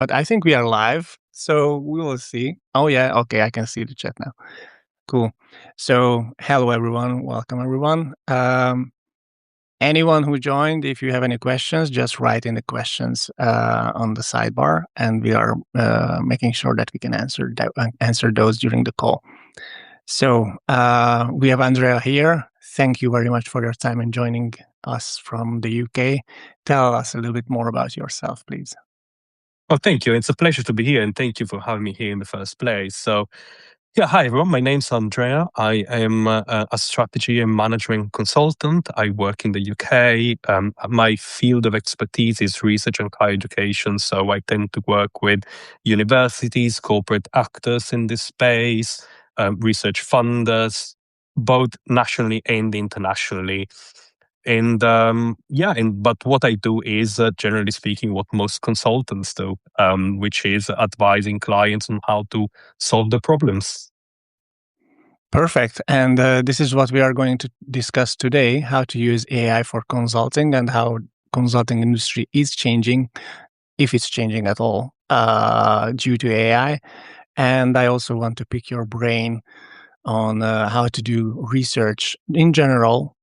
But I think we are live, so we will see. Oh yeah, okay, I can see the chat now. Cool. So hello everyone, welcome everyone. Anyone who joined, if you have any questions, just write in the questions on the sidebar, and we are making sure that we can answer those during the call. So we have Andrea here. Thank you very much for your time and joining us from the UK. Tell us a little bit more about yourself, please. Oh, thank you. It's a pleasure to be here, and thank you for having me here in the first place. So, yeah, hi everyone. My name's Andrea. I am a strategy and management consultant. I work in the UK. My field of expertise is research and higher education. So I tend to work with universities, corporate actors in this space, research funders, both nationally and internationally. But what I do is, generally speaking, what most consultants do, which is advising clients on how to solve the problems. Perfect. And this is what we are going to discuss today, how to use AI for consulting and how consulting industry is changing, if it's changing at all, due to AI. And I also want to pick your brain on how to do research in general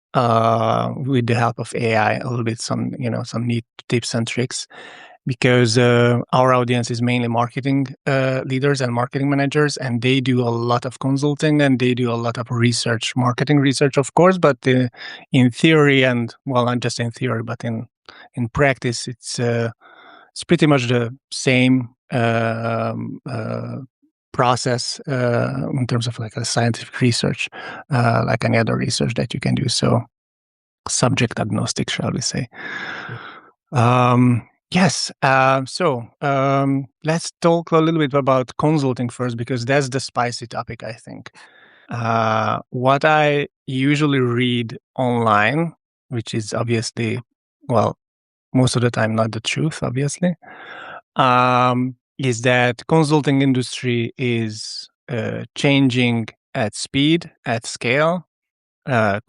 with the help of AI, a little bit some neat tips and tricks, because our audience is mainly marketing leaders and marketing managers, and they do a lot of consulting and they do a lot of research, marketing research, of course, but in theory, and well, not just in theory, but in practice, it's pretty much the same process in terms of like a scientific research, like any other research that you can do. So subject agnostic, shall we say. Yes. Let's talk a little bit about consulting first, because that's the spicy topic, I think. What I usually read online, which is obviously, well, most of the time not the truth, obviously, is that consulting industry is changing at speed, at scale.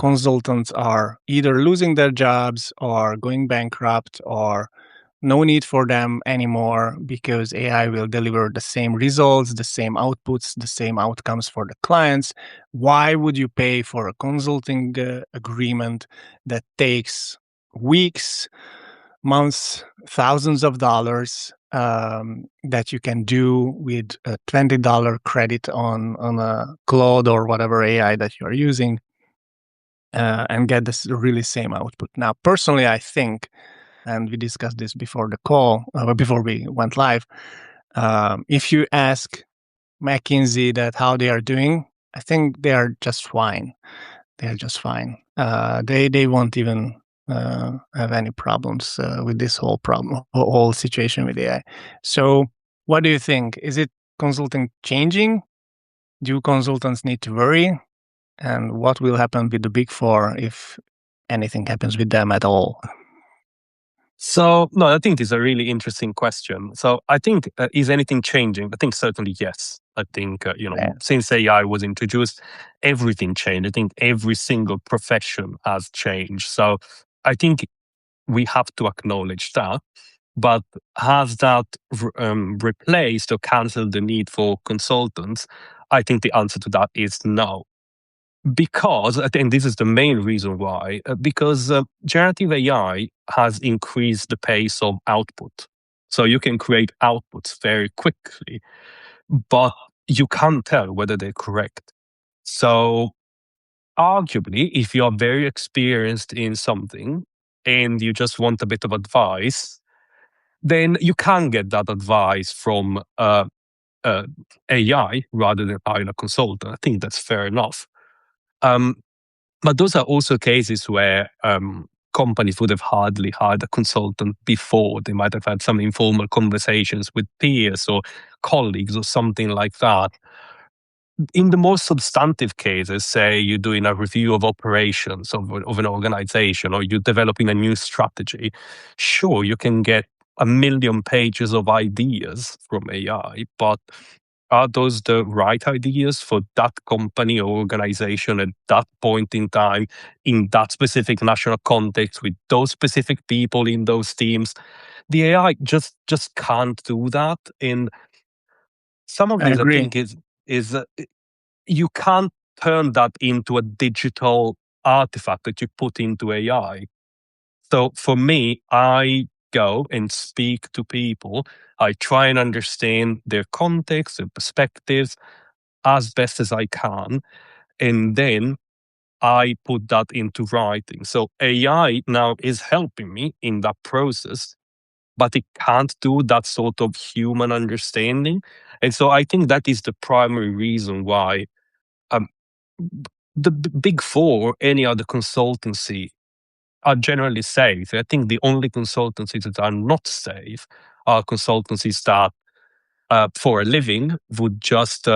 Consultants are either losing their jobs or going bankrupt, or no need for them anymore because AI will deliver the same results, the same outputs, the same outcomes for the clients. Why would you pay for a consulting agreement that takes weeks, months, thousands of dollars, that you can do with a $20 credit on a Claude or whatever AI that you are using, and get this really same output? Now, personally, I think, and we discussed this before the call, before we went live, if you ask McKinsey that how they are doing, I think they are just fine. They are just fine. They won't even have any problems with this whole situation with AI. So, what do you think? Is it consulting changing? Do consultants need to worry? And what will happen with the Big Four if anything happens with them at all? So, no, I think it's a really interesting question. So, I think, is anything changing? I think certainly yes. I think, since AI was introduced, everything changed. I think every single profession has changed. So, I think we have to acknowledge that. But has that replaced or cancelled the need for consultants? I think the answer to that is no. Because, I think this is the main reason why, because generative AI has increased the pace of output. So you can create outputs very quickly, but you can't tell whether they're correct. So arguably, if you are very experienced in something and you just want a bit of advice, then you can get that advice from AI rather than hiring a consultant. I think that's fair enough. But those are also cases where companies would have hardly hired a consultant before. They might have had some informal conversations with peers or colleagues or something like that. In the more substantive cases, say you're doing a review of operations of an organization, or you're developing a new strategy, sure, you can get 1 million pages of ideas from AI, but are those the right ideas for that company or organization at that point in time, in that specific national context, with those specific people in those teams? The AI just can't do that. And some of I this, I agree. think, is you can't turn that into a digital artifact that you put into AI. So for me, I go and speak to people. I try and understand their context, their perspectives as best as I can. And then I put that into writing. So AI now is helping me in that process, but it can't do that sort of human understanding. And so I think that is the primary reason why um, the big four, any other consultancy, are generally safe. I think the only consultancies that are not safe are consultancies that, for a living, would just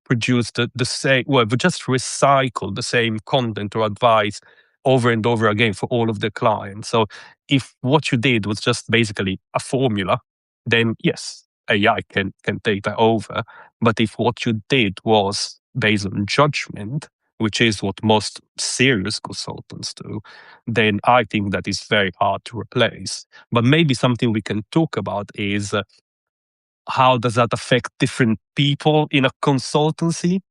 produce the same, well, would just recycle the same content or advice over and over again for all of their clients. So if what you did was just basically a formula, then yes, AI can take that over. But if what you did was based on judgment, which is what most serious consultants do, then I think that is very hard to replace. But maybe something we can talk about is how does that affect different people in a consultancy?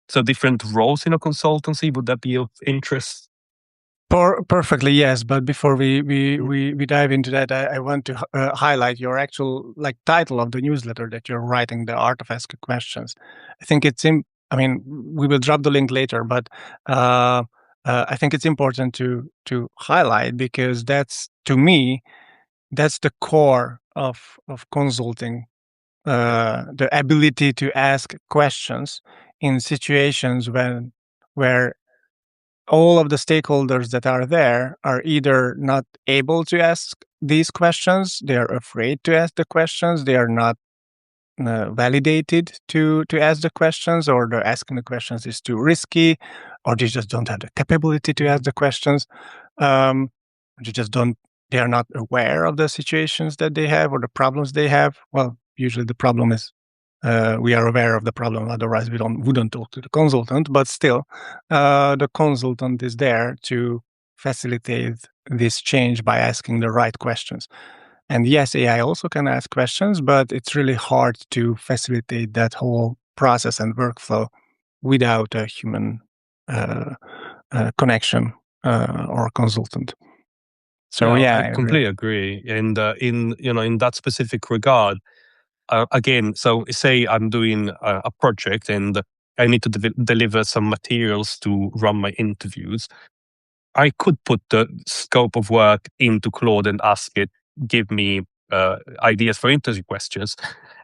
So different roles in a consultancy, would that be of interest? Perfectly, yes. But before we we Mm. we, we dive into that, I want to highlight your actual like title of the newsletter that you're writing, the art of asking questions. I think it's in. I mean, we will drop the link later, but I think it's important to highlight because that's, to me, that's the core of consulting. Yeah. The ability to ask questions in situations where all of the stakeholders that are there are either not able to ask these questions, they are afraid to ask the questions, they are not validated to ask the questions, or the asking the questions is too risky, or they just don't have the capability to ask the questions. Um, they just don't. They are not aware of the situations that they have or the problems they have. Well, usually the problem is we are aware of the problem. Otherwise, we wouldn't talk to the consultant. But still, the consultant is there to facilitate this change by asking the right questions. And yes, AI also can ask questions, but it's really hard to facilitate that whole process and workflow without a human uh, connection or consultant. So No, yeah, I I agree. completely agree. And in that specific regard, again, so say I'm doing a project and I need to deliver some materials to run my interviews. I could put the scope of work into Claude and ask it, give me ideas for interview questions.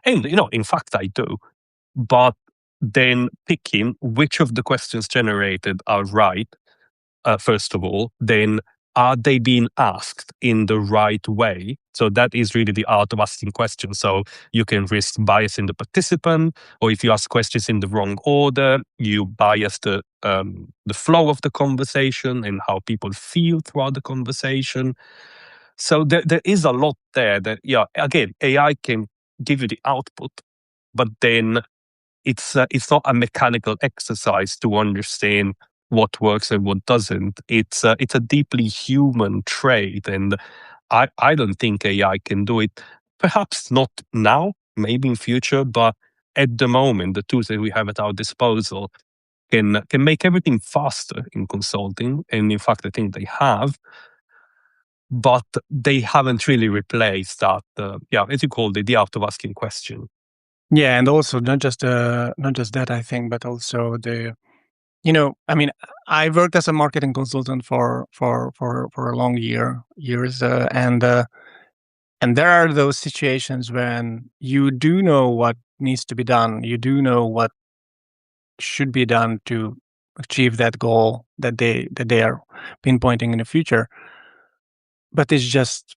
And, in fact, I do. But then picking which of the questions generated are right, first of all, then are they being asked in the right way? So that is really the art of asking questions. So you can risk bias in the participant, or if you ask questions in the wrong order, you bias the flow of the conversation and how people feel throughout the conversation. So there is a lot there that, yeah, again, AI can give you the output, but then it's not a mechanical exercise to understand what works and what doesn't. It's a deeply human trait, and I don't think AI can do it. Perhaps not now, maybe in future, but at the moment, the tools that we have at our disposal can make everything faster in consulting, and in fact, I think they have. But they haven't really replaced that, yeah, as you called it, the art of asking question. Yeah, and also not just that, I think, but also I mean, I worked as a marketing consultant for a long years, and there are those situations when you do know what needs to be done, you do know what should be done to achieve that goal that they are pinpointing in the future, but it's just,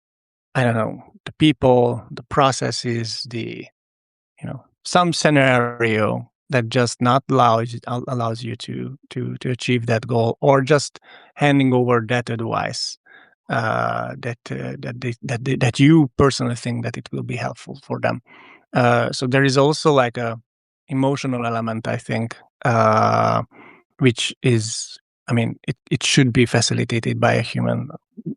I don't know, the people, the processes, some scenario that just not allows you to achieve that goal, or just handing over that advice that you personally think that it will be helpful for them. So there is also like emotional element, I think, which is, I mean, it should be facilitated by a human.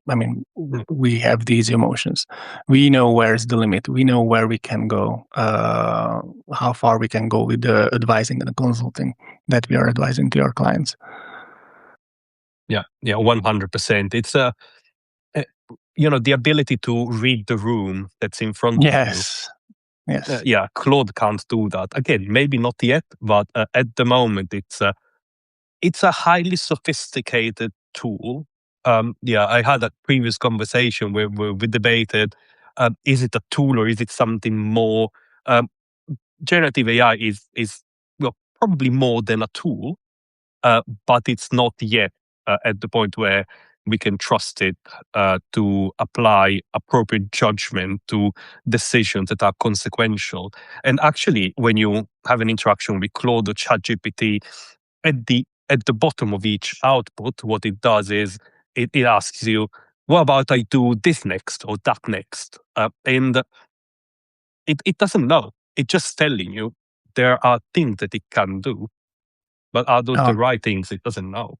I mean, we have these emotions. We know where's the limit. We know where we can go, how far we can go with the advising and the consulting that we are advising to our clients. Yeah, 100%. It's the ability to read the room that's in front of you. Yes. Yeah, Claude can't do that. Again, maybe not yet, but at the moment, it's a highly sophisticated tool. I had a previous conversation where we debated: is it a tool or is it something more? Generative AI is probably more than a tool, but it's not yet at the point where we can trust it to apply appropriate judgment to decisions that are consequential. And actually, when you have an interaction with Claude or ChatGPT, at the bottom of each output, what it does is it asks you, "What about I do this next or that next?" And it doesn't know. It's just telling you there are things that it can do, but are those the right things? It doesn't know.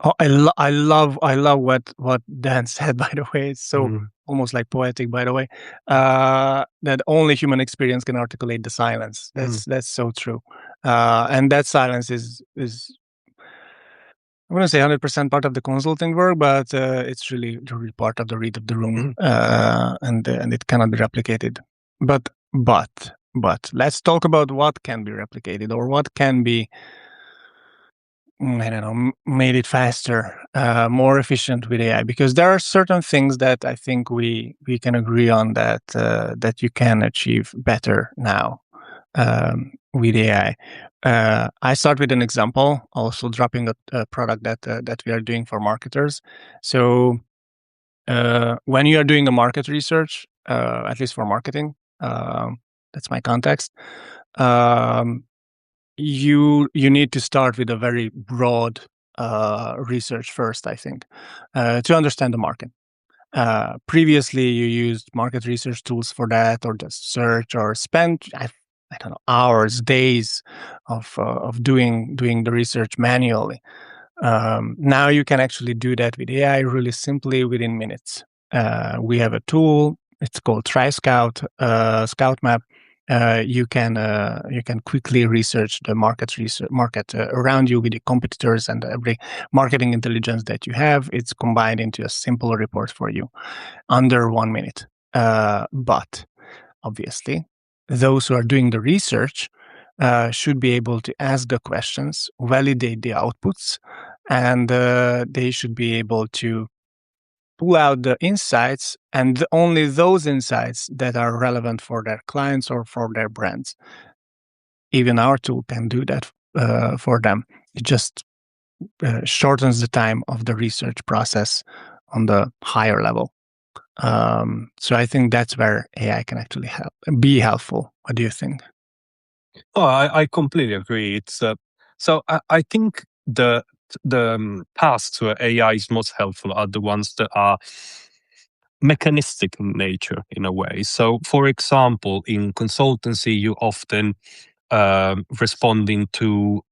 Oh, I love what Dan said. By the way, it's so almost like poetic. By the way, that only human experience can articulate the silence. That's so true, and that silence is I wouldn't say 100% part of the consulting work, but it's really part of the read of the room, and it cannot be replicated. But let's talk about what can be replicated or what can be, I don't know, made it faster, more efficient with AI, because there are certain things that I think we can agree on that you can achieve better now with AI. I start with an example, also dropping a product that we are doing for marketers. So when you are doing a market research, at least for marketing, that's my context. You need to start with a very broad research first, I think, to understand the market. Previously, you used market research tools for that, or just search, or spent I don't know, hours, days of doing the research manually. Now you can actually do that with AI really simply within minutes. We have a tool. It's called TriScout, Scout Map. You can quickly research the market around you with the competitors and every marketing intelligence that you have. It's combined into a simple report for you under 1 minute. But obviously, those who are doing the research should be able to ask the questions, validate the outputs, and they should be able to pull out the insights, and only those insights that are relevant for their clients or for their brands. Even our tool can do that for them. It just shortens the time of the research process on the higher level. So I think that's where AI can actually be helpful. What do you think? Oh, I completely agree. It's so I think the tasks where AI is most helpful are the ones that are mechanistic in nature, in a way. So, for example, in consultancy, you often responding to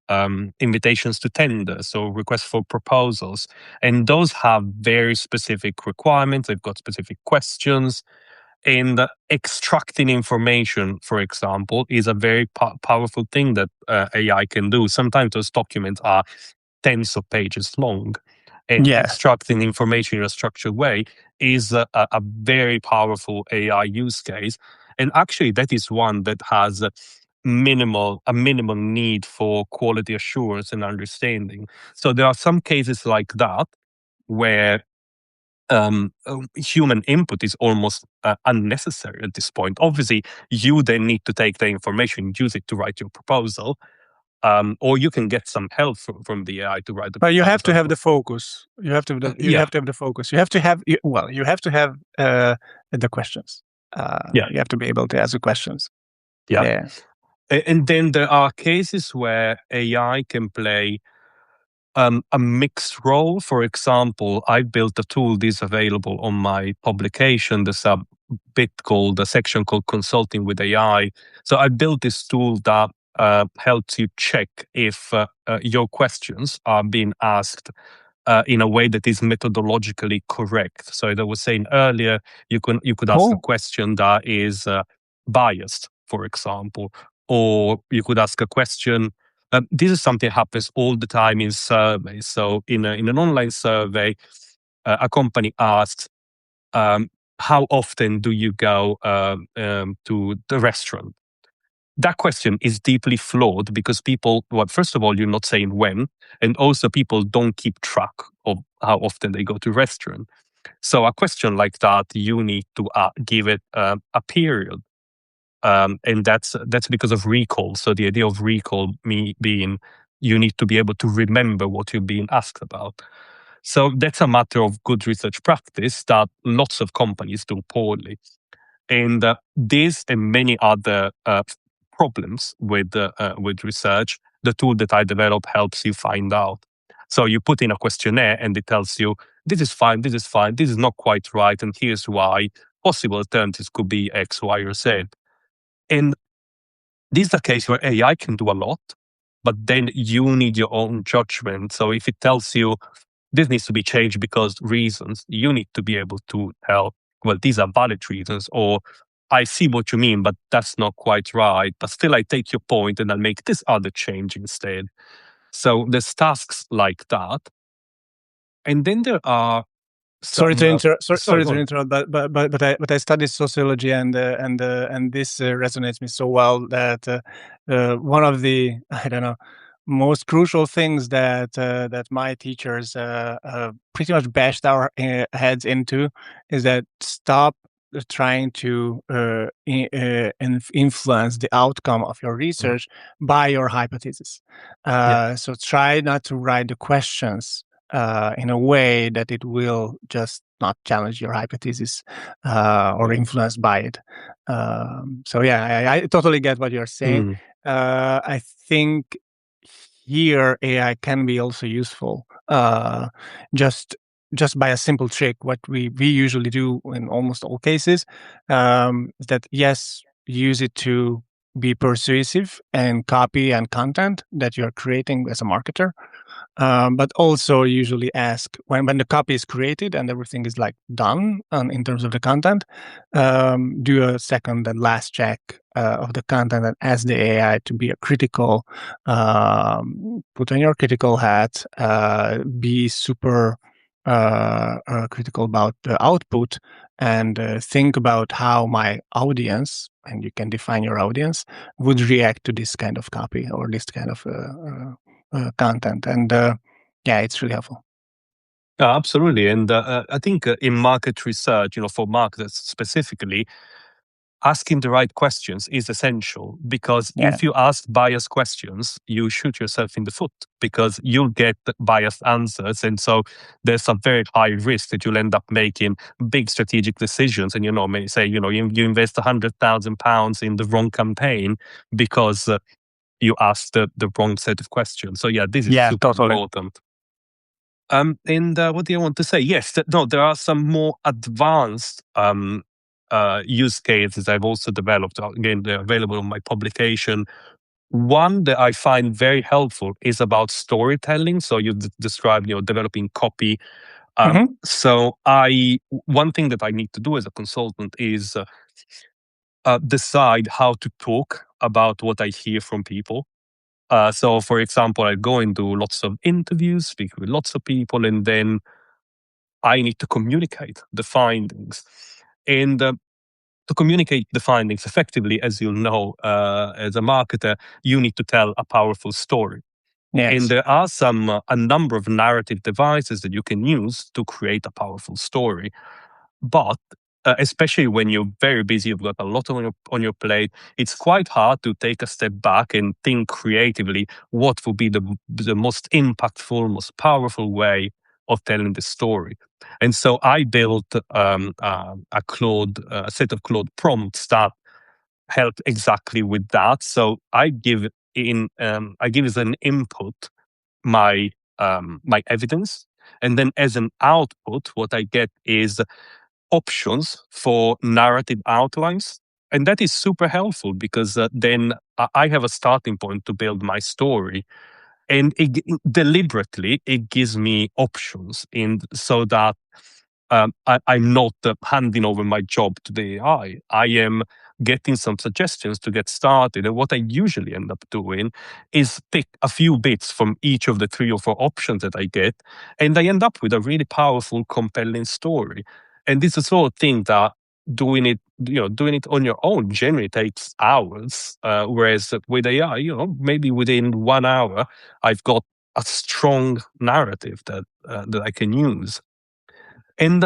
invitations to tender, so requests for proposals, and those have very specific requirements. They've got specific questions. And extracting information, for example, is a very powerful thing that AI can do. Sometimes those documents are tens of pages long, and extracting information in a structured way is a very powerful AI use case. And actually, that is one that has a minimal need for quality assurance and understanding. So there are some cases like that where human input is almost unnecessary at this point. Obviously, you then need to take the information, use it to write your proposal, or you can get some help from the AI to write the proposal. But you have to have the focus. You have to have the focus. You have to have the questions. You have to be able to ask the questions. Yeah. And then there are cases where AI can play a mixed role. For example, I built a tool this available on my publication. There's a section called Consulting with AI. So I built this tool that helps you check if your questions are being asked in a way that is methodologically correct. So as I was saying earlier, you could ask a Cool. question that is biased, for example, or you could ask a question. This is something that happens all the time in surveys. So in an online survey, a company asks, how often do you go to the restaurant? That question is deeply flawed because people, well, first of all, you're not saying when, and also people don't keep track of how often they go to restaurant. So a question like that, you need to give it a period, and that's because of recall. So the idea of recall being you need to be able to remember what you're being asked about. So that's a matter of good research practice that lots of companies do poorly. And this and many other problems with research, the tool that I developed helps you find out. So you put in a questionnaire and it tells you, this is fine, this is fine, this is not quite right, and here's why. Possible alternatives could be X, Y, or Z. And this is a case where AI can do a lot, but then you need your own judgment. So if it tells you this needs to be changed because reasons, you need to be able to tell, well, these are valid reasons, or I see what you mean, but that's not quite right. But still, I take your point and I'll make this other change instead. So there's tasks like that. And then there are Sorry some. to interrupt. Sorry, Sorry go to on. interrupt. But I studied sociology, and this resonates me so well that one of the I don't know most crucial things that my teachers pretty much bashed our heads into is that stop trying to influence the outcome of your Mm. research by your hypothesis. Yeah. So try not to write the questions in a way that it will just not challenge your hypothesis or influenced by it. So yeah, I totally get what you're saying. Mm. I think here AI can be also useful. Just just by a simple trick, what we usually do in almost all cases is that yes, use it to be persuasive and copy and content that you're creating as a marketer, but also usually ask when the copy is created and everything is like done in terms of the content, do a second and last check of the content and ask the AI to be a critical, put on your critical hat, be super critical about the output, and think about how my audience, and you can define your audience, would react to this kind of copy or this kind of content. And yeah, it's really helpful. Yeah, absolutely. And I think in market research, for marketers specifically, asking the right questions is essential because Yeah, if you ask biased questions, you shoot yourself in the foot because you'll get biased answers. And so there's a very high risk that you'll end up making big strategic decisions. And, maybe say, you invest £100,000 in the wrong campaign because you asked the wrong set of questions. So, yeah, this is yeah, super totally. important. And what do you want to say? Yes, no, there are some more advanced use cases I've also developed. Again, they're available on my publication. One that I find very helpful is about storytelling. So you described, developing copy. Hmm. So one thing that I need to do as a consultant is decide how to talk about what I hear from people. So, for example, I go and do lots of interviews, speak with lots of people, and then I need to communicate the findings. And to communicate the findings effectively, as you'll know, as a marketer, you need to tell a powerful story. And Yes. there are a number of narrative devices that you can use to create a powerful story. But especially when you're very busy, you've got a lot on your plate, it's quite hard to take a step back and think creatively what would be the most impactful, most powerful way of telling the story. And so I built a set of Claude prompts that help exactly with that. So I give as an input my evidence, and then as an output, what I get is options for narrative outlines. And that is super helpful because then I have a starting point to build my story. And deliberately, it gives me options so that I'm not handing over my job to the AI. I am getting some suggestions to get started. And what I usually end up doing is pick a few bits from each of the 3 or 4 options that I get, and I end up with a really powerful, compelling story. And this is the sort of thing that doing it on your own generally takes hours. Whereas with AI, maybe within 1 hour, I've got a strong narrative that I can use. And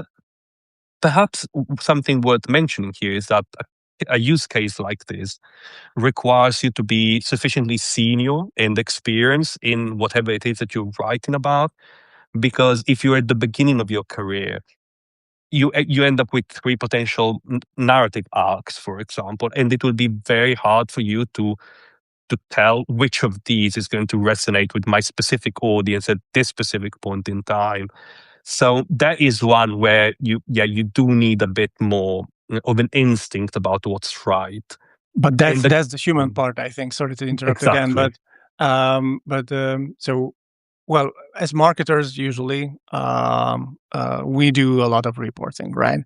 perhaps something worth mentioning here is that a use case like this requires you to be sufficiently senior and experienced in whatever it is that you're writing about. Because if you're at the beginning of your career, you end up with 3 potential narrative arcs, for example, and it will be very hard for you to tell which of these is going to resonate with my specific audience at this specific point in time. So that is one where you do need a bit more of an instinct about what's right. But And that's the human part, I think. Sorry to interrupt again, exactly. so well, as marketers, usually we do a lot of reporting, right?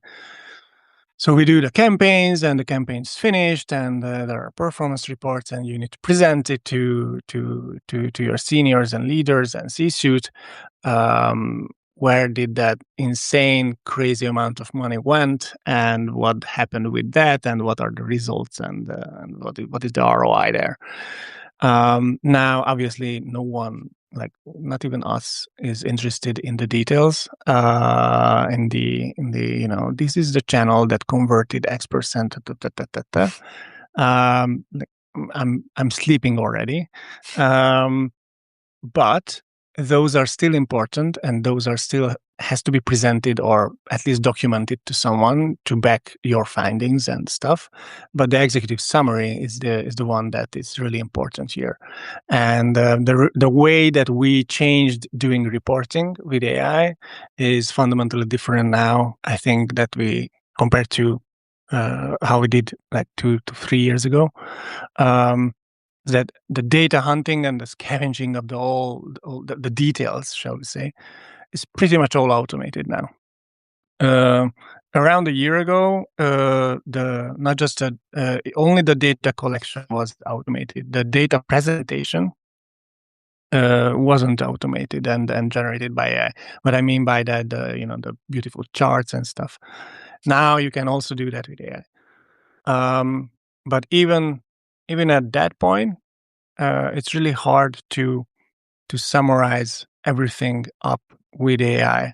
So we do the campaigns, and the campaign's finished, and there are performance reports, and you need to present it to your seniors and leaders and C-suite. Where did that insane, crazy amount of money went, and what happened with that, and what are the results, and what is the ROI there? Now, obviously, no one, like not even us, is interested in the details. In the this is the channel that converted X%. Like, I'm sleeping already. But those are still important, and those are still has to be presented or at least documented to someone to back your findings and stuff. But the executive summary is the one that is really important here. And the way that we changed doing reporting with AI is fundamentally different now. I think that we compared to how we did like 2 to 3 years ago. That the data hunting and the scavenging of the details, shall we say, is pretty much all automated now. Around a year ago, only the data collection was automated. The data presentation wasn't automated and generated by AI. What I mean by that, the beautiful charts and stuff. Now you can also do that with AI. But even at that point, it's really hard to summarize everything up with AI,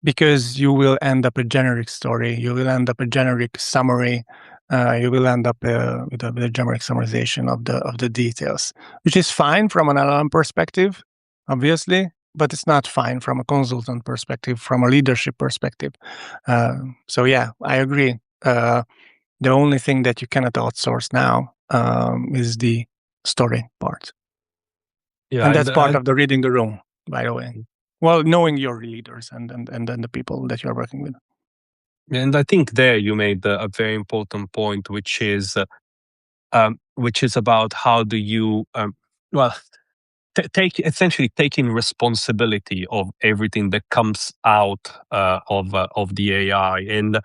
because you will end up a generic story, you will end up a generic summary, you will end up with a generic summarization of the details, which is fine from an LLM perspective, obviously, but it's not fine from a consultant perspective, from a leadership perspective. So yeah, I agree. The only thing that you cannot outsource now is the story part. Yeah, And that's part of the reading the room, by the way. Well, knowing your leaders and then the people that you're working with. and I think there you made a very important point, which is about how do you well take essentially taking responsibility of everything that comes out of the AI. And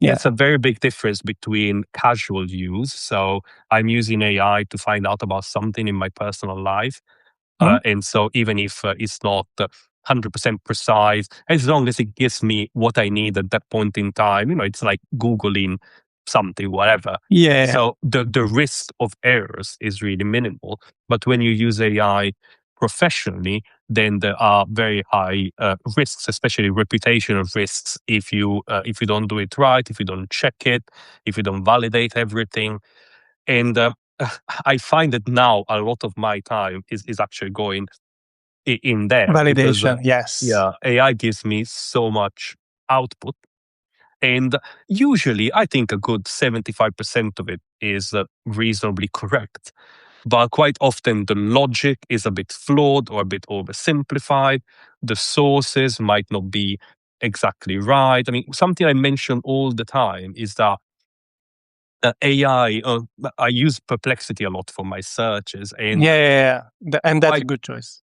Yeah. it's a very big difference between casual use. So I'm using AI to find out about something in my personal life. And so even if it's not 100% precise, as long as it gives me what I need at that point in time, it's like Googling something, whatever. Yeah. So the risk of errors is really minimal. But when you use AI professionally, then there are very high risks, especially reputational risks, if you don't do it right, if you don't check it, if you don't validate everything. And I find that now a lot of my time is actually going in there because Validation, yes. yeah, AI gives me so much output, and usually I think a good 75% of it is reasonably correct. But quite often the logic is a bit flawed or a bit oversimplified. The sources might not be exactly right. I mean, something I mention all the time is that AI. I use Perplexity a lot for my searches, and And that's a quite good choice.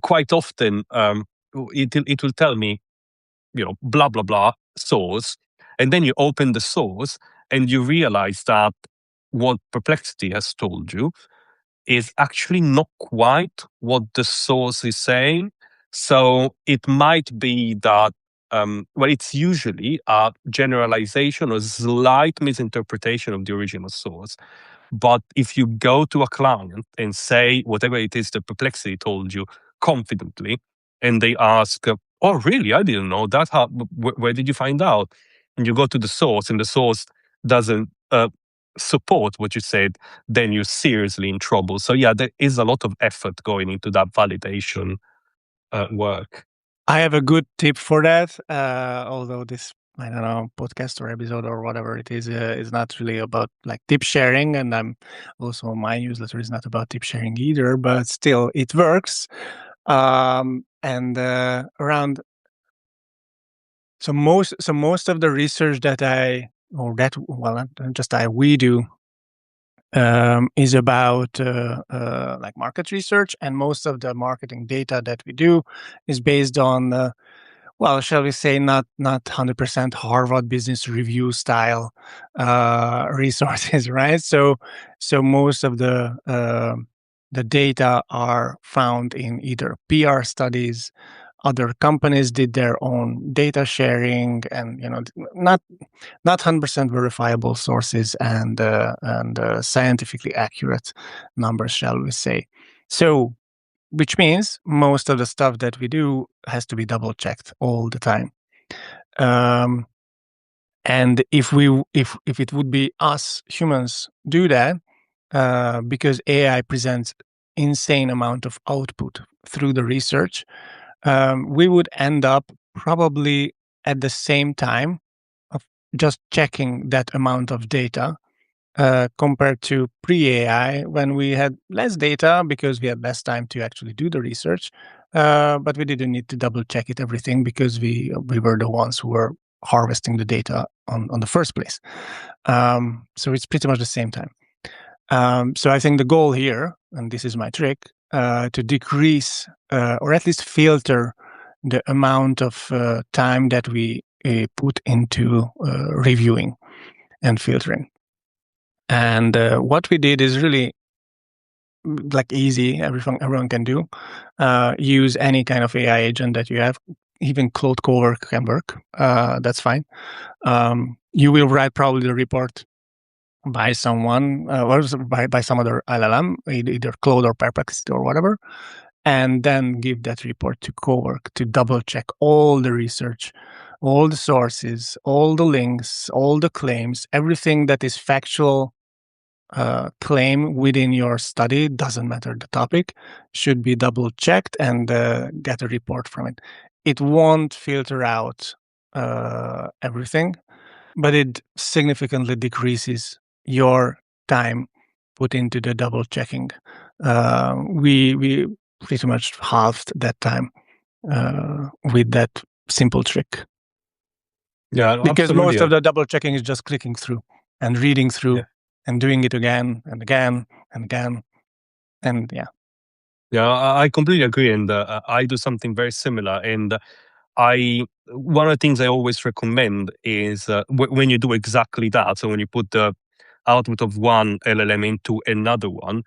quite often it will tell me, blah blah blah source, and then you open the source and you realize that what Perplexity has told you is actually not quite what the source is saying. So it might be that, well, it's usually a generalization or slight misinterpretation of the original source. But if you go to a client and say whatever it is that Perplexity told you confidently, and they ask, "Oh, really? I didn't know that. How? Where did you find out?" And you go to the source, and the source doesn't support what you said, then you're seriously in trouble. So yeah, there is a lot of effort going into that validation work. I have a good tip for that. Although this, I don't know, podcast or episode or whatever it is not really about like tip sharing, and I'm also my newsletter is not about tip sharing either. But still, it works. And around most of the research that not just we do is about like market research, and most of the marketing data that we do is based on shall we say, not 100% Harvard Business Review style resources, right? So most of the data are found in either PR studies. Other companies did their own data sharing, and not 100% verifiable sources and scientifically accurate numbers, shall we say? So which means most of the stuff that we do has to be double checked all the time. And if it would be us humans do that, because AI presents insane amount of output through the research, we would end up probably at the same time of just checking that amount of data compared to pre-AI, when we had less data because we had less time to actually do the research, but we didn't need to double check it everything because we were the ones who were harvesting the data on the first place. So it's pretty much the same time. So I think the goal here, and this is my trick, to decrease or at least filter the amount of time that we put into reviewing and filtering. And what we did is really like easy, everyone can do. Use any kind of AI agent that you have. Even Claude Cowork can work. That's fine. You will write probably the report by someone or by some other LLM, either Claude or Perplexity or whatever, and then give that report to Cowork to double check all the research, all the sources, all the links, all the claims, everything that is factual claim within your study, doesn't matter the topic, should be double checked and get a report from it. It won't filter out everything, but it significantly decreases your time put into the double checking. We pretty much halved that time with that simple trick. Yeah, Because absolutely. most of the double checking is just clicking through and reading through. Yeah. And doing it again and again and again. And yeah. Yeah, I completely agree, and I do something very similar. And one of the things I always recommend is when you do exactly that. So when you put the output of one LLM into another one,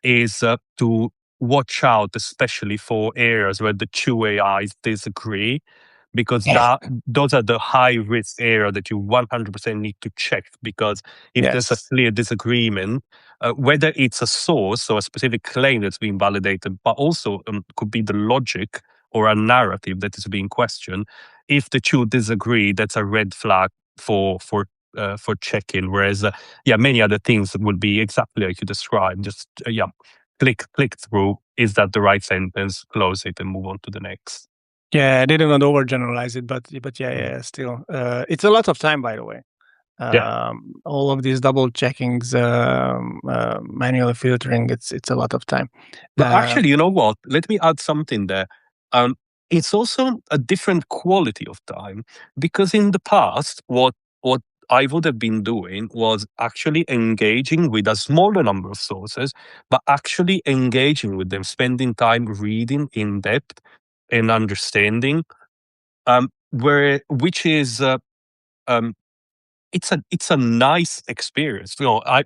is to watch out, especially for areas where the two AIs disagree, because those are the high risk area that you 100% need to check. Because if there's a clear disagreement, whether it's a source or a specific claim that's being validated, but also could be the logic or a narrative that is being questioned. If the two disagree, that's a red flag for check-in. Whereas, many other things would be exactly like you described. Just click through. Is that the right sentence? Close it and move on to the next. Yeah, I didn't want to overgeneralize it, but still, it's a lot of time, by the way. All of these double checkings, manual filtering, it's a lot of time. But actually, you know what? Let me add something there. It's also a different quality of time, because in the past, what I would have been doing was actually engaging with a smaller number of sources, but actually engaging with them, spending time reading in depth and understanding, which is um, it's a nice experience.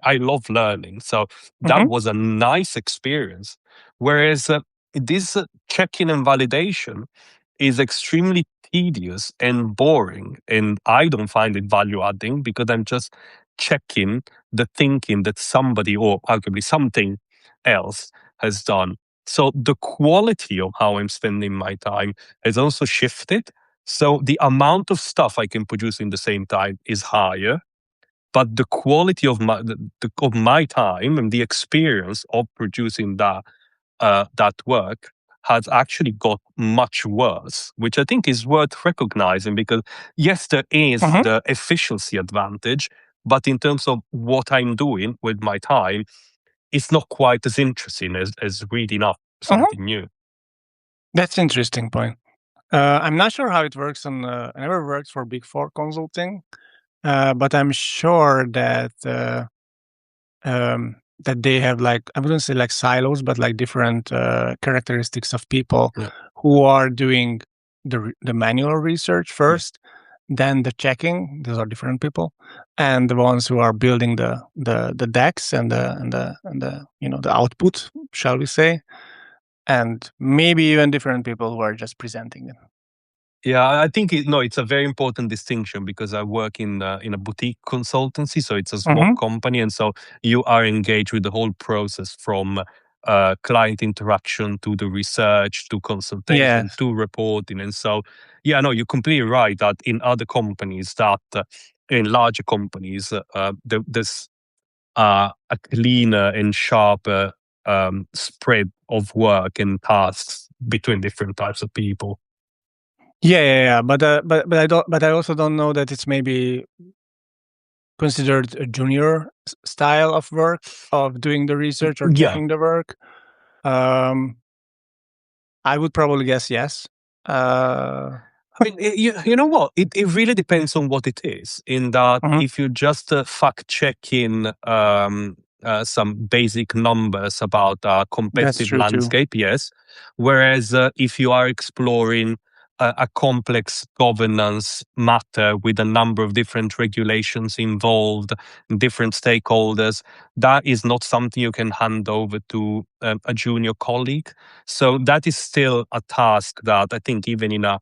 I love learning, so that Hmm. was a nice experience. Whereas this check-in and validation is extremely tedious and boring, and I don't find it value adding because I'm just checking the thinking that somebody or arguably something else has done. So the quality of how I'm spending my time has also shifted. So the amount of stuff I can produce in the same time is higher, but the quality of of my time and the experience of producing that work has actually got much worse, which I think is worth recognizing because yes, there is Hmm. the efficiency advantage, but in terms of what I'm doing with my time, it's not quite as interesting as reading up Hmm. something new. That's interesting point. I'm not sure how it works on. I never worked for Big Four consulting, but I'm sure that they have like I wouldn't say like silos, but like different characteristics of people Yeah. who are doing the manual research first, then the checking. Those are different people, and the ones who are building the decks and the the output, shall we say, and maybe even different people who are just presenting them. Yeah, I think no, it's a very important distinction because I work in a boutique consultancy, so it's a small Hmm. company, and so you are engaged with the whole process from client interaction to the research to consultation Yes. to reporting, and so yeah, no, you're completely right that in other companies that in larger companies there's a cleaner and sharper spread of work and tasks between different types of people. Yeah, yeah, yeah. But I don't. But I also don't know that it's maybe considered a junior style of work of doing the research or Yeah. checking the work. Um, I would probably guess yes. Uh, I mean, you know what? It really depends on what it is. In that, mhm, if you just fact check in some basic numbers about that's competitive true too. landscape, yes. Whereas if you are exploring a complex governance matter with a number of different regulations involved, different stakeholders, that is not something you can hand over to a junior colleague. So that is still a task that I think even in a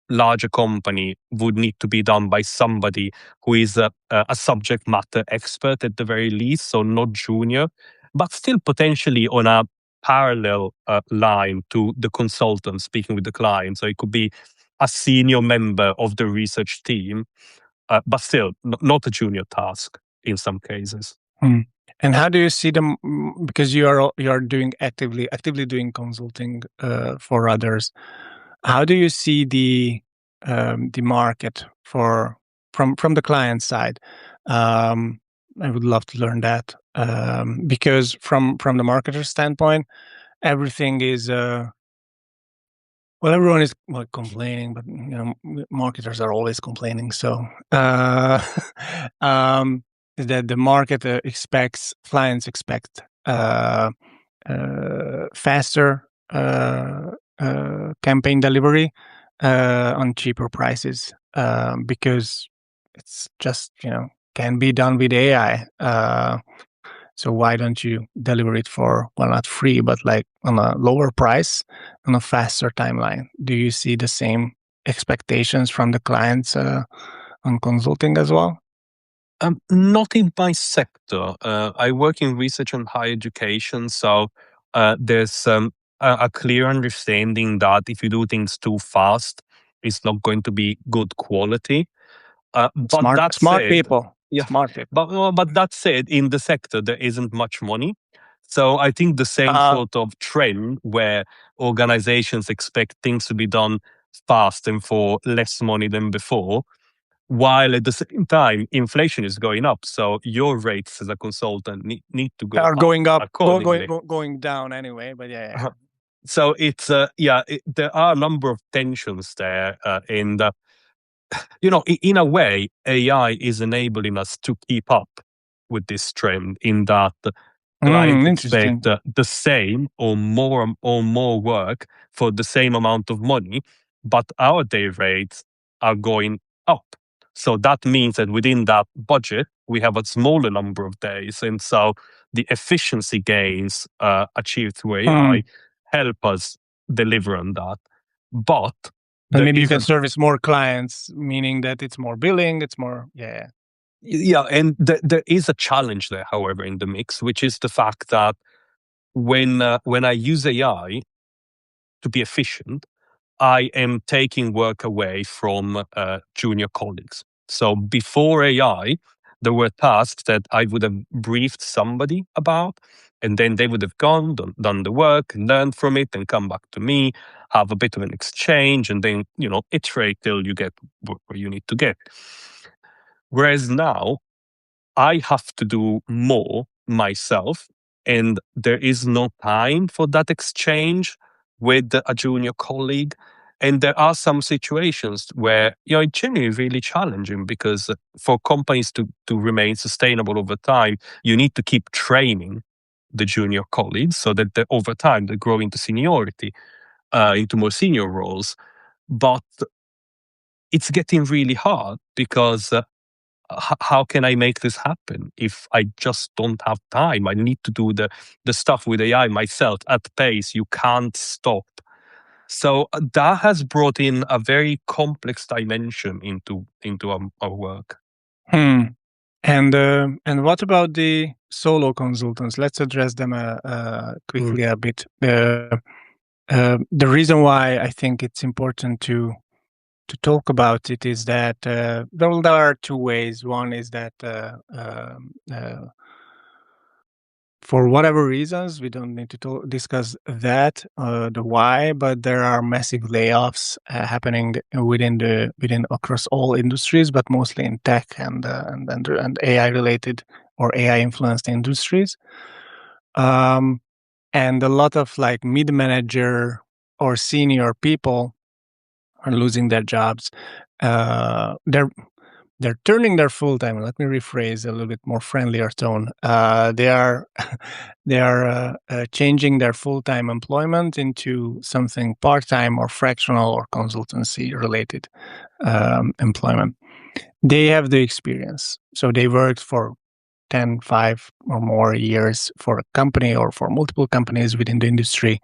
larger company would need to be done by somebody who is a subject matter expert at the very least, so not junior, but still potentially on a parallel line to the consultant speaking with the client. So it could be a senior member of the research team, but still not a junior task in some cases. Hmm. And how do you see them? Because you are doing actively doing consulting for others. How do you see the market for from the client side? Um, I would love to learn that because from the marketer standpoint, everything is well, everyone is like complaining, but marketers are always complaining. So um, that the market expects clients expect faster campaign delivery on cheaper prices because it's just can be done with AI. So why don't you deliver it for well not free but like on a lower price on a faster timeline? Do you see the same expectations from the clients on consulting as well? Not in my sector. I work in research and higher education, so there's a clear understanding that if you do things too fast, it's not going to be good quality. But that Smart said, people, yeah, smart people. but that said, in the sector there isn't much money. So I think the same Uh, sort of trend where organizations expect things to be done fast and for less money than before, while at the same time inflation is going up, so your rates as a consultant need to go are up going up, accordingly. going down anyway. But yeah, yeah. Uh-huh. So it's there are a number of tensions there, and in a way, AI is enabling us to keep up with this trend in that clients Interesting. expect the same or more work for the same amount of money, but our day rates are going up. So that means that within that budget, we have a smaller number of days. And so the efficiency gains achieved through AI Hmm. help us deliver on that. But And there maybe you is can a service more clients, meaning that it's more billing, it's more, yeah. Yeah, and there is a challenge there, however, in the mix, which is the fact that when I use AI to be efficient, I am taking work away from junior colleagues. So before AI, there were tasks that I would have briefed somebody about, and then they would have gone, done the work, learned from it, and come back to me, have a bit of an exchange, and then iterate till you get where you need to get. Whereas now, I have to do more myself, and there is no time for that exchange with a junior colleague. And there are some situations where it's genuinely really challenging because for companies to remain sustainable over time, you need to keep training the junior colleagues so that over time they grow into seniority, into more senior roles. But it's getting really hard because how can I make this happen if I just don't have time? I need to do the stuff with AI myself at pace. You can't stop. So that has brought in a very complex dimension into our work. Hmm. And what about the solo consultants? Let's address them Mm. quickly a bit. The reason why I think it's important to talk about it is that there are two ways. One is that for whatever reasons, we don't need to discuss that the why, but there are massive layoffs happening within across all industries, but mostly in tech and AI related or AI influenced industries. Um, and a lot of like mid manager or senior people are losing their jobs. They're turning their full time. Let me rephrase a little bit more friendlier tone. They are they are changing their full time employment into something part time or fractional or consultancy related employment. They have the experience, so they worked for 10, 5 or more years for a company or for multiple companies within the industry.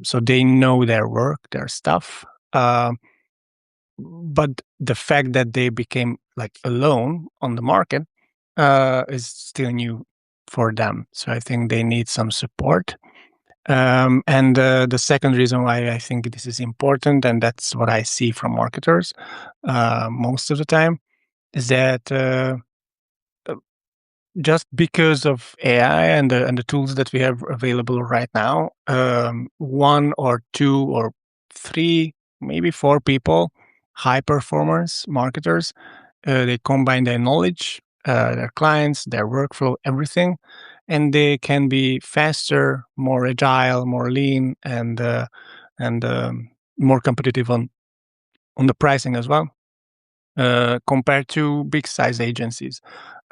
So they know their work, their stuff. But the fact that they became like alone on the market is still new for them. So I think they need some support. And the second reason why I think this is important, and that's what I see from marketers most of the time, is that just because of AI and the tools that we have available right now, one or two or three, maybe four people, high performers, marketers, they combine their knowledge, their clients, their workflow, everything, and they can be faster, more agile, more lean, and more competitive on the pricing as well, compared to big size agencies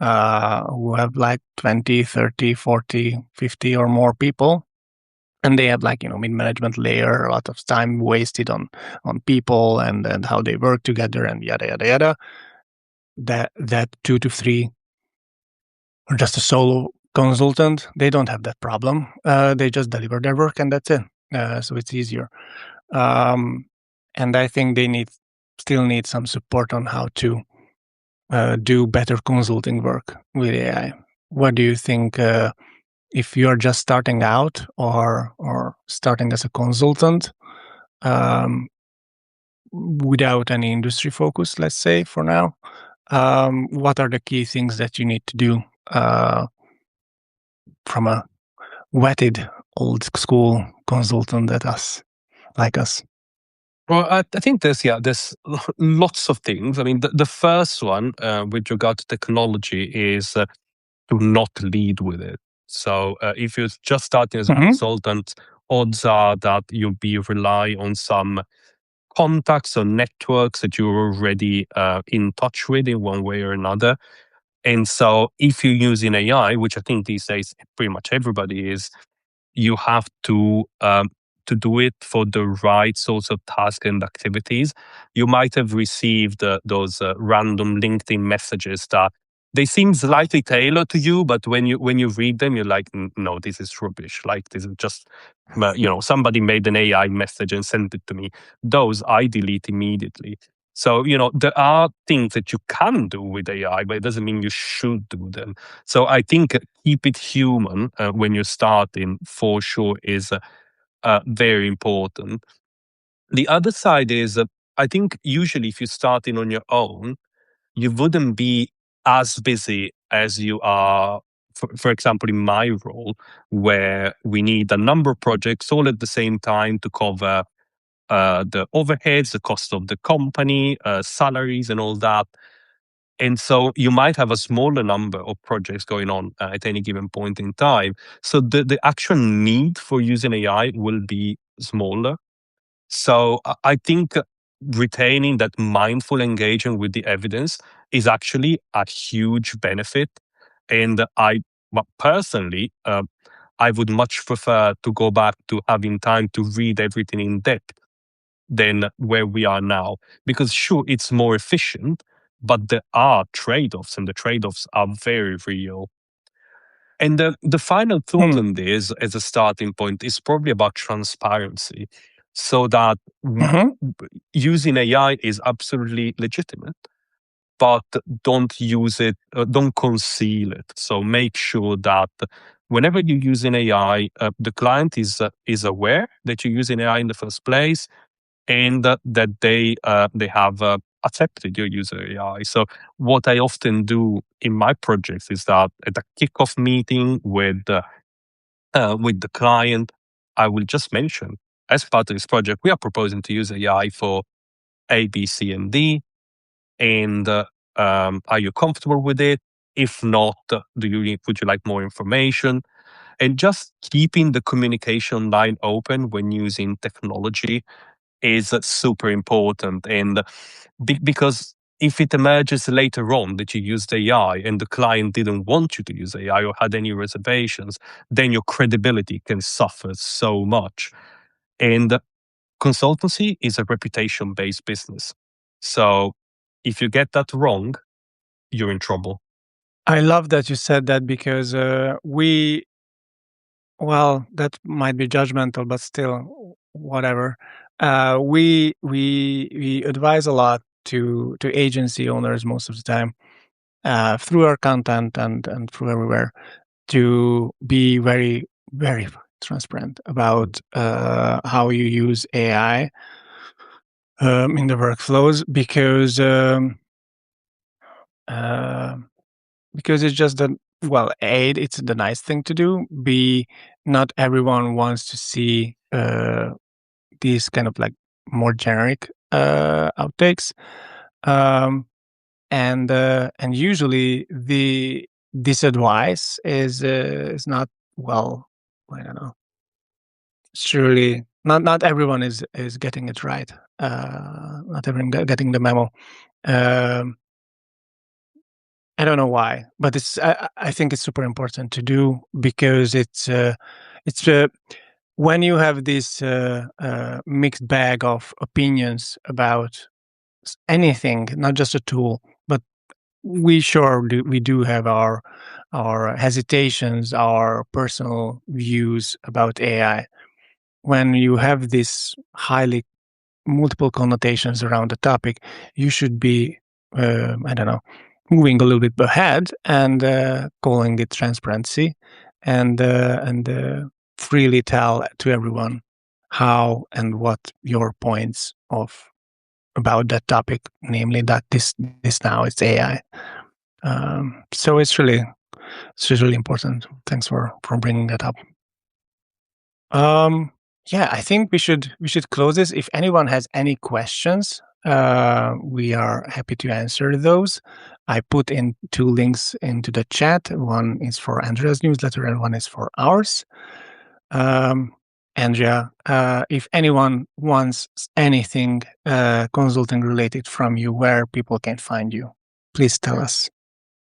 who have like 20, 30, 40, 50 or more people. And they have like, mid management layer, a lot of time wasted on people and how they work together and yada, yada, yada. That two to three or just a solo consultant, they don't have that problem. They just deliver their work and that's it. So it's easier. Um, and I think they still need some support on how to do better consulting work with AI. What do you think if you are just starting out or starting as a consultant um, without any industry focus, let's say for now? What are the key things that you need to do from a wetted old school consultant like us? Well, I think there's lots of things. I mean, the first one with regard to technology is to not lead with it. So if you're just starting as a Hmm. consultant, odds are that you'll be rely on some contacts or networks that you're already in touch with in one way or another. And so if you're using AI, which I think these days pretty much everybody is, you have to do it for the right sorts of tasks and activities. You might have received those random LinkedIn messages that they seem slightly tailored to you, but when you read them, you're like, no, this is rubbish. Like this is just, somebody made an AI message and sent it to me. Those I delete immediately. So, there are things that you can do with AI, but it doesn't mean you should do them. So I think keep it human when you're starting for sure is very important. The other side is, I think usually if you're starting on your own, you wouldn't be as busy as you are, for example, in my role, where we need a number of projects all at the same time to cover the overheads, the cost of the company, salaries, and all that. And so you might have a smaller number of projects going on at any given point in time. So the actual need for using AI will be smaller. So I think retaining that mindful engagement with the evidence is actually a huge benefit. And personally, I would much prefer to go back to having time to read everything in depth than where we are now. Because sure, it's more efficient, but there are trade-offs, and the trade-offs are very real. And the final thought on this as a starting point is probably about transparency, so that using AI is absolutely legitimate, but don't use it, don't conceal it. So make sure that whenever you use an AI, the client is aware that you're using AI in the first place, and that they have accepted your user AI. So what I often do in my projects is that at a kickoff meeting with the client, I will just mention, as part of this project, we are proposing to use AI for A, B, C, and D. And are you comfortable with it? If not, would you like more information? And just keeping the communication line open when using technology is super important. And because if it emerges later on that you used AI and the client didn't want you to use AI or had any reservations, then your credibility can suffer so much. And consultancy is a reputation-based business. So if you get that wrong, you're in trouble. I love that you said that because well, that might be judgmental, but still, whatever. We advise a lot to agency owners most of the time through our content and through everywhere to be very very transparent about how you use AI in the workflows uh, because it's just that, well, A, it's the nice thing to do. B, not everyone wants to see these kind of like more generic outtakes. And usually this advice is not, well, I don't know. Surely not everyone is getting it right. Not everyone getting the memo. Um, I don't know why, but I think it's super important to do because it's when you have this mixed bag of opinions about anything, not just a tool, but we do have our hesitations, our personal views about AI. When you have this highly multiple connotations around the topic, you should be, I don't know, moving a little bit ahead and calling it transparency and freely tell to everyone how and what your points of about that topic, namely that this now is AI. So it's really important. Thanks for bringing that up. Yeah, I think we should close this. If anyone has any questions, we are happy to answer those. I put in 2 links into the chat. One is for Andrea's newsletter and one is for ours. Andrea. If anyone wants anything consulting related from you, where people can find you, please tell us.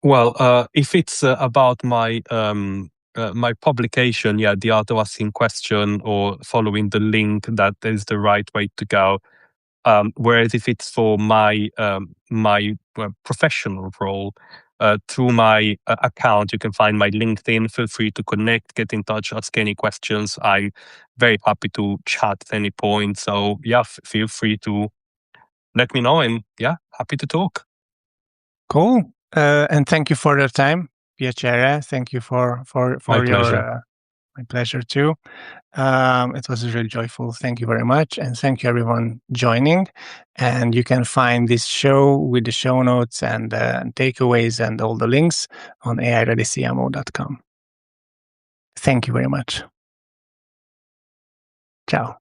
Well, if it's about my my publication, yeah, the art of asking question or following the link, that is the right way to go. Whereas if it's for my professional role, through my account, you can find my LinkedIn. Feel free to connect, get in touch, ask any questions. I'm very happy to chat at any point. So yeah, feel free to let me know, and yeah, happy to talk. Cool. And thank you for your time, Piacere. Thank you for My your pleasure. my pleasure too. It was really joyful. Thank you very much. And thank you everyone joining. And you can find this show with the show notes and takeaways and all the links on aireadycmo.com. Thank you very much. Ciao.